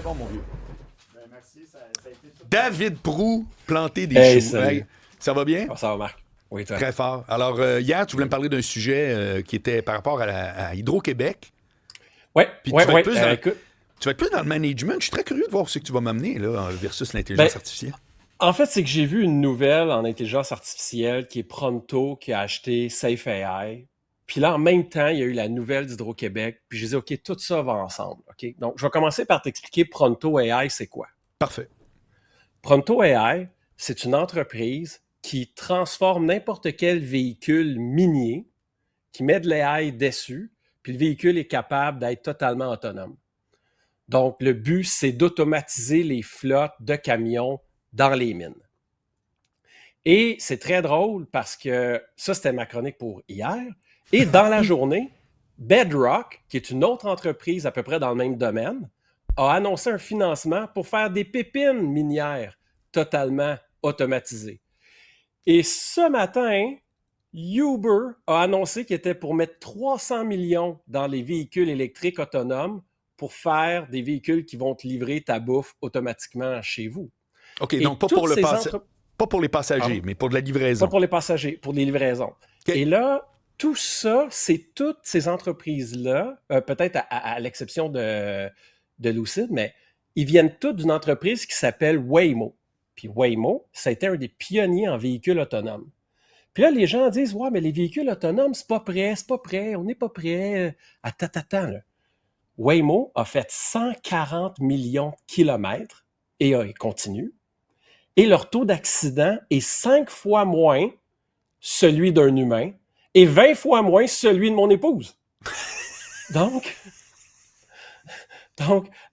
très bon, mon vieux. Merci, ça a été tout. David Proulx, planter des Hey, choux. salut. Hey, ça va bien? Oh, ça va, Marc? Oui, toi. Très fort. Alors, hier, tu voulais me parler d'un sujet qui était par rapport à Hydro-Québec. Ouais, Puis ouais, tu vas ouais. être plus dans- Écoute, Tu vas être plus dans le management. Je suis très curieux de voir ce que tu vas m'amener là, versus l'intelligence artificielle. en fait, c'est que j'ai vu une nouvelle en intelligence artificielle qui est Pronto, qui a acheté Safe AI. Puis là, en même temps, il y a eu la nouvelle d'Hydro-Québec. Puis je disais, OK, tout ça va ensemble. OK? Donc, je vais commencer par t'expliquer Pronto AI, c'est quoi? Parfait. Pronto AI, c'est une entreprise qui transforme n'importe quel véhicule minier, qui met de l'AI dessus, puis le véhicule est capable d'être totalement autonome. Donc, le but, c'est d'automatiser les flottes de camions dans les mines. Et c'est très drôle parce que ça, c'était ma chronique pour hier. Et dans la journée, Bedrock, qui est une autre entreprise à peu près dans le même domaine, a annoncé un financement pour faire des pépines minières totalement automatisées. Et ce matin, Uber a annoncé qu'il était pour mettre 300 millions dans les véhicules électriques autonomes pour faire des véhicules qui vont te livrer ta bouffe automatiquement chez vous. OK, Et donc pas toutes pour, ces pas pour les passagers, mais pour de la livraison. Pas pour les passagers, pour des livraisons. OK. Et là, tout ça, c'est toutes ces entreprises-là, peut-être à l'exception de Lucid, mais ils viennent toutes d'une entreprise qui s'appelle Waymo. Puis Waymo, ça a été un des pionniers en véhicules autonomes. Puis là, les gens disent, ouais, mais les véhicules autonomes, c'est pas prêt, on n'est pas prêt. Attends, là. Waymo a fait 140 millions de kilomètres et il continue. Et leur taux d'accident est 5 fois moins celui d'un humain et 20 fois moins celui de mon épouse. Donc,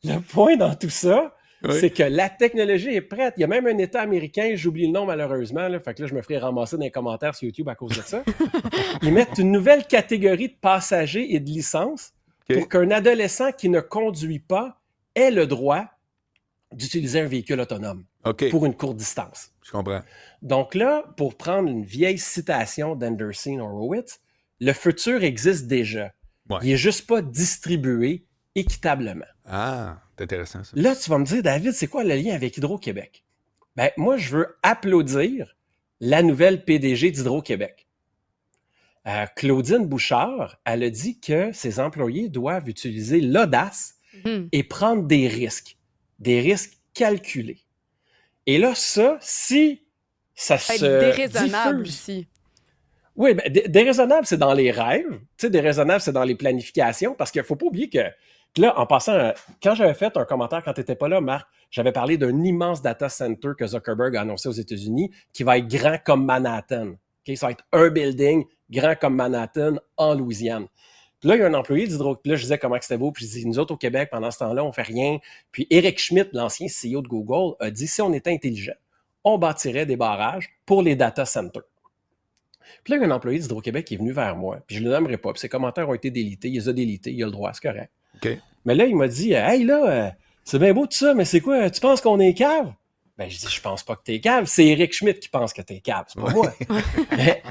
le point dans tout ça, Oui. c'est que la technologie est prête. Il y a même un État américain, j'oublie le nom malheureusement, là, fait que là, je me ferai ramasser dans les commentaires sur YouTube à cause de ça. Ils mettent une nouvelle catégorie de passagers et de licences OK. pour qu'un adolescent qui ne conduit pas ait le droit d'utiliser un véhicule autonome OK, pour une courte distance. je comprends. Donc là, pour prendre une vieille citation d'Anderson Horowitz, le futur existe déjà. Ouais. Il n'est juste pas distribué équitablement. Ah, c'est intéressant ça. Là, tu vas me dire, David, c'est quoi le lien avec Hydro-Québec? Ben, moi, je veux applaudir la nouvelle PDG d'Hydro-Québec. Claudine Bouchard, elle a dit que ses employés doivent utiliser l'audace et prendre des risques calculés. Et là, ça, si ça Être se déraisonnable diffuse... aussi. Oui, ben, déraisonnable, c'est dans les rêves. Tu sais, déraisonnable, c'est dans les planifications. Parce qu'il ne faut pas oublier que là, en passant, quand j'avais fait un commentaire, quand tu n'étais pas là, Marc, j'avais parlé d'un immense data center que Zuckerberg a annoncé aux États-Unis qui va être grand comme Manhattan. Okay? Ça va être un building grand comme Manhattan en Louisiane. Puis là, il y a un employé d'Hydro. Puis là, je disais comment c'était beau. Puis je dis, nous autres au Québec, pendant ce temps-là, on fait rien. Puis Eric Schmidt, l'ancien CEO de Google, a dit, si on était intelligent, on bâtirait des barrages pour les data centers. Puis là, il y a un employé d'Hydro-Québec qui est venu vers moi, puis je ne le nommerai pas, puis ses commentaires ont été délités, il les a délités, il a le droit, c'est correct. OK. Mais là, il m'a dit, hey là, c'est bien beau tout ça, mais c'est quoi, tu penses qu'on est cave? Ben, je dis, je pense pas que t'es cave, c'est Eric Schmidt qui pense que t'es cave, c'est pas moi. Mais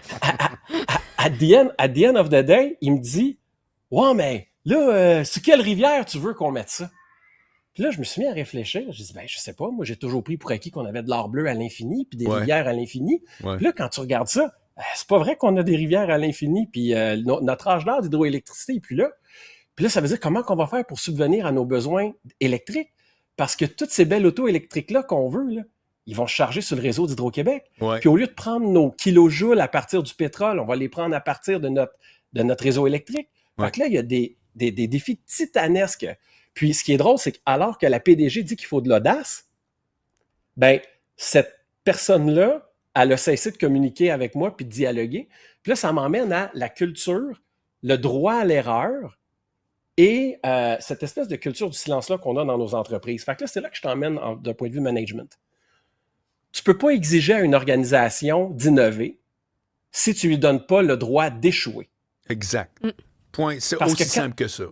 at the end of the day, il me dit, ouais, mais là, sur quelle rivière tu veux qu'on mette ça? Puis là, je me suis mis à réfléchir. Je dis, ben, je sais pas, moi, j'ai toujours pris pour acquis qu'on avait de l'or bleu à l'infini, puis des Ouais. rivières à l'infini. Ouais. Puis là, quand tu regardes ça, c'est pas vrai qu'on a des rivières à l'infini, puis notre âge d'or d'hydroélectricité est plus là. Puis là, ça veut dire comment qu'on va faire pour subvenir à nos besoins électriques? Parce que toutes ces belles autos électriques-là qu'on veut, là, ils vont se charger sur le réseau d'Hydro-Québec. Ouais. Puis au lieu de prendre nos kilojoules à partir du pétrole, on va les prendre à partir de notre réseau électrique. Ouais. Fait que là, il y a des défis titanesques. Puis ce qui est drôle, c'est qu'alors que la PDG dit qu'il faut de l'audace, ben cette personne-là, elle a cessé de communiquer avec moi puis de dialoguer. Puis là, ça m'emmène à la culture, le droit à l'erreur et cette espèce de culture du silence-là qu'on a dans nos entreprises. Fait que là, c'est là que je t'emmène d'un point de vue management. Tu peux pas exiger à une organisation d'innover si tu lui donnes pas le droit d'échouer. Exact. Point. C'est Parce aussi que simple que ça.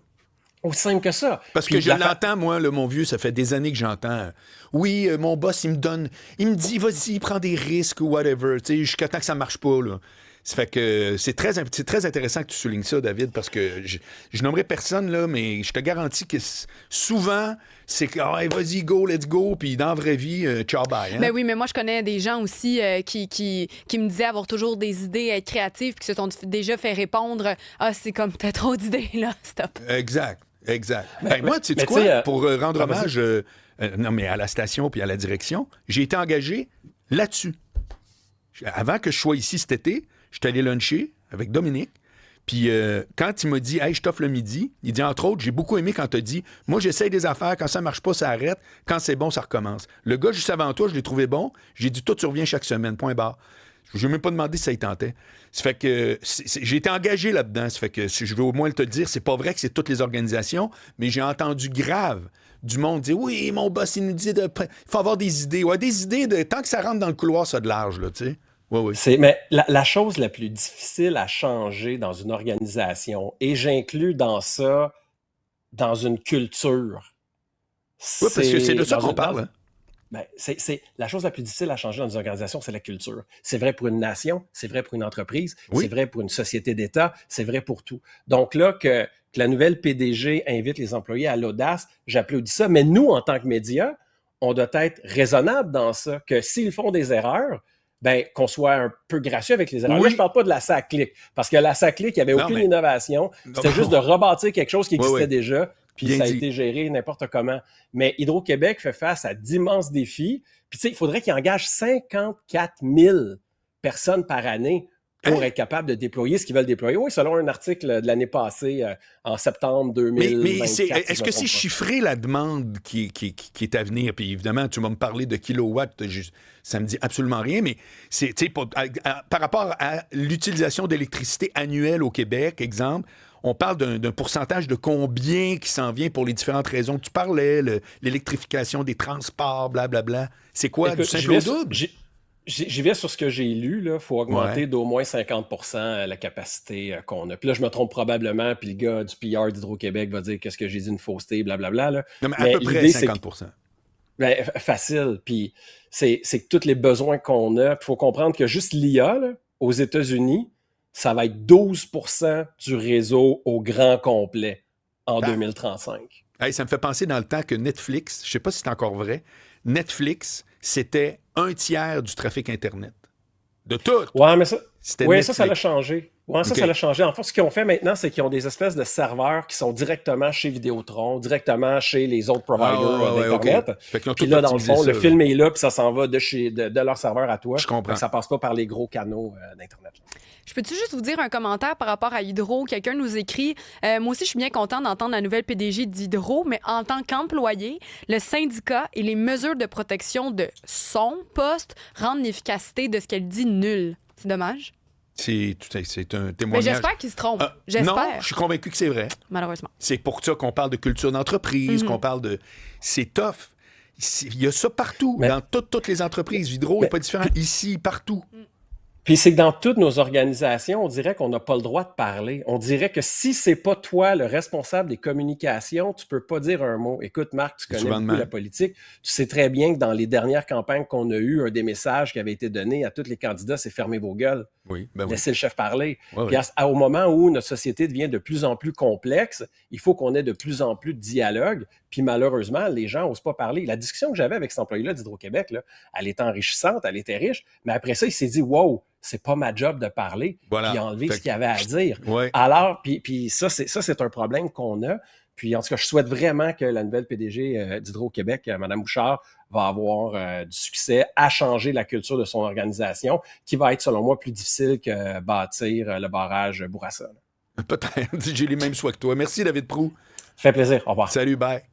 Aussi simple que ça. Parce Puis que je la l'entends, moi, là, mon vieux, ça fait des années que j'entends. Oui, mon boss, il me dit, vas-y, prends des risques ou whatever, tu sais, jusqu'à temps que ça marche pas, là. Ça fait que c'est très intéressant que tu soulignes ça, David, parce que je nommerai personne, là, mais je te garantis que souvent, c'est que hey, vas-y, go, let's go, puis dans la vraie vie, ciao, bye. Hein? Ben oui, mais moi, je connais des gens aussi qui me disaient avoir toujours des idées, être créatifs, puis qui se sont déjà fait répondre « Ah, c'est comme, t'as trop d'idées, là, stop. » Exact. Moi, tu sais quoi, pour rendre hommage non, mais à la station puis à la direction, j'ai été engagé là-dessus. Avant que je sois ici cet été, j'étais allé luncher avec Dominique. Puis quand il m'a dit « Hey, je t'offre le midi », il dit entre autres, j'ai beaucoup aimé quand tu as dit « Moi, j'essaye des affaires, quand ça marche pas, ça arrête. Quand c'est bon, ça recommence. » Le gars, juste avant toi, je l'ai trouvé bon. J'ai dit « Toi, tu reviens chaque semaine, point barre. » Je ne lui ai même pas demandé si ça y tentait. Ça fait que j'ai été engagé là-dedans. Ça fait que je veux au moins te le dire, c'est pas vrai que c'est toutes les organisations, mais j'ai entendu grave du monde dire « Oui, mon boss, il nous dit il faut avoir des idées. » Ouais, des idées, tant que ça rentre dans le couloir, ça a de large, là, tu sais. Oui. Mais la chose la plus difficile à changer dans une organisation, et j'inclus dans ça, dans une culture. Oui, parce que c'est de ça qu'on parle. Hein? Ben, la chose la plus difficile à changer dans une organisation, c'est la culture. C'est vrai pour une nation, c'est vrai pour une entreprise, c'est vrai pour une société d'État, c'est vrai pour tout. Donc là, que la nouvelle PDG invite les employés à l'audace, j'applaudis ça. Mais nous, en tant que médias, on doit être raisonnable dans ça, que s'ils font des erreurs, ben, qu'on soit un peu gracieux avec les erreurs. Là, je ne parle pas de la SAC-Clic, parce que la SAC-Clic, il n'y avait aucune innovation. C'était juste de rebâtir quelque chose qui existait déjà, puis ça a été géré n'importe comment. Mais Hydro-Québec fait face à d'immenses défis. Puis, tu sais, il faudrait qu'il engage 54 000 personnes par année pour être capable de déployer ce qu'ils veulent déployer. Oui, selon un article de l'année passée, en septembre 2024. Mais est-ce que c'est chiffré la demande qui est à venir? Puis évidemment, tu vas me parler de kilowatts, ça me dit absolument rien, mais c'est par rapport à l'utilisation d'électricité annuelle au Québec, exemple, on parle d'un pourcentage de combien qui s'en vient pour les différentes raisons que tu parlais, l'électrification des transports, blablabla. C'est quoi, écoute, du simple au double? J'y vais sur ce que j'ai lu. Il faut augmenter d'au moins 50% la capacité qu'on a. Puis là, je me trompe probablement, puis le gars du PR d'Hydro-Québec va dire qu'est-ce que j'ai dit, une fausseté, blablabla. Là. Non, mais à peu près 50%. Facile. Puis c'est que tous les besoins qu'on a, il faut comprendre que juste l'IA, là, aux États-Unis, ça va être 12% du réseau au grand complet en 2035. Hey, ça me fait penser dans le temps que Netflix, je ne sais pas si c'est encore vrai, Netflix, c'était 1/3 du trafic Internet. De tout. Ouais, mais ça l'a changé. Ça l'a changé. En fait, ce qu'ils ont fait maintenant, c'est qu'ils ont des espèces de serveurs qui sont directement chez Vidéotron, directement chez les autres providers d'Internet. Puis là, dans le fond, le film est là, puis ça s'en va de leur serveur à toi. Je comprends. Ça passe pas par les gros canaux d'Internet. Je peux-tu juste vous dire un commentaire par rapport à Hydro? Quelqu'un nous écrit « Moi aussi, je suis bien content d'entendre la nouvelle PDG d'Hydro, mais en tant qu'employé, le syndicat et les mesures de protection de son poste rendent l'efficacité de ce qu'elle dit nulle. » C'est dommage. C'est un témoignage. Mais j'espère qu'il se trompe. J'espère. Non, je suis convaincu que c'est vrai. Malheureusement. C'est pour ça qu'on parle de culture d'entreprise, qu'on parle de... C'est tough. Il y a ça partout, dans toutes les entreprises. Hydro n'est pas différent. Ici, partout. Puis c'est que dans toutes nos organisations, on dirait qu'on n'a pas le droit de parler. On dirait que si c'est pas toi le responsable des communications, tu peux pas dire un mot. Écoute, Marc, tu connais beaucoup la politique. Tu sais très bien que dans les dernières campagnes qu'on a eues, un des messages qui avait été donné à tous les candidats, c'est « fermez vos gueules ». Laissez le chef parler. Puis au moment où notre société devient de plus en plus complexe, il faut qu'on ait de plus en plus de dialogue. Puis malheureusement, les gens n'osent pas parler. La discussion que j'avais avec cet employé-là d'Hydro-Québec, là, elle était enrichissante, elle était riche, mais après ça, il s'est dit « Wow, c'est pas ma job de parler, puis enlever ce qu'il y avait à dire. » Alors, puis ça, c'est un problème qu'on a. Puis en tout cas, je souhaite vraiment que la nouvelle PDG d'Hydro-Québec, Mme Bouchard, va avoir du succès à changer la culture de son organisation, qui va être, selon moi, plus difficile que bâtir le barrage Bourassa. Peut-être. J'ai les mêmes souhaits que toi. Merci, David Proulx. Fait plaisir. Au revoir. Salut, bye.